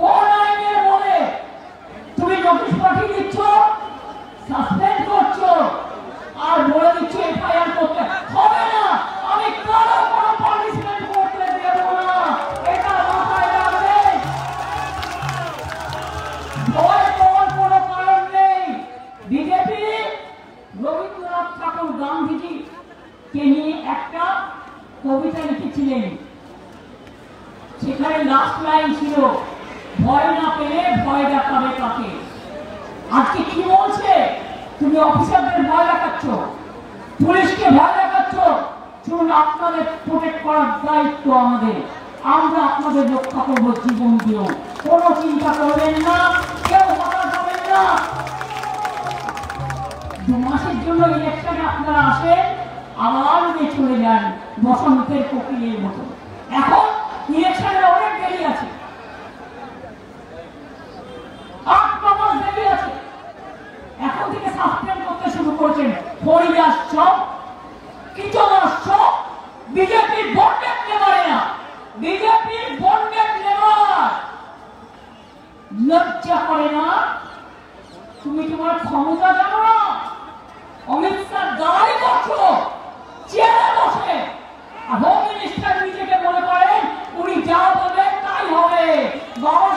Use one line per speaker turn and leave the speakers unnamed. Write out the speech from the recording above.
কোন আইনের বলে তুমি নোটিশ পাঠিয়ে দিচ্ছ, সাসপেন্ড করছো, আর বলে দিচ্ছ এফআইআর করতে হবে না? আমি কারো কোনো পানিশমেন্ট করতে দেব না, এটা মাথায় রাখবে। ভয় পাওয়ার কোনো কারণ নেই। বিজেপি রবীন্দ্রনাথ ঠাকুর গান্ধীজি কে নিয়ে একটা কবিতা লিখেছিলেন, সেখানে লাস্ট লাইন ছিল, ভয় না পেলে ভয় দেখাবে কাকে। আজকে কি বলছে? তুমি অফিসারদের ভয় দেখাচ্ছ, পুলিশকে ভয় দেখাচ্ছ। শুনুন, আপনাদের প্রোটেক্ট করার দায়িত্ব আমাদের, আমরা আপনাদের রক্ষা করবো জীবন দিয়েও। কোনো চিন্তা করবেন না, কেউ হতাশ হবেন না। 2 মাসের জন্য ইলেকশনে আপনারা আসেন, আবার উড়ে চলে যান বসন্তের কোকিলের মতো। এখন ইলেকশনের অনেক দেরি আছে, 8 মাস দেরি আছে। এখন থেকে সাসপেন্ড করতে শুরু করেছেন। হরিদাস সব কিচনার সব বিজেপির বন্ডেড নেবারেরা, বিজেপির বন্ডেড নেবার। লজ্জা করে না? তুমি তোমার ক্ষমতা জানো না? অমিত শাহ দাঁড়াই করছো চেয়ারে বসে, হোম মিনিস্টার নিজেকে মনে করেন উনি যা বলবেন তাই হবে। বাবা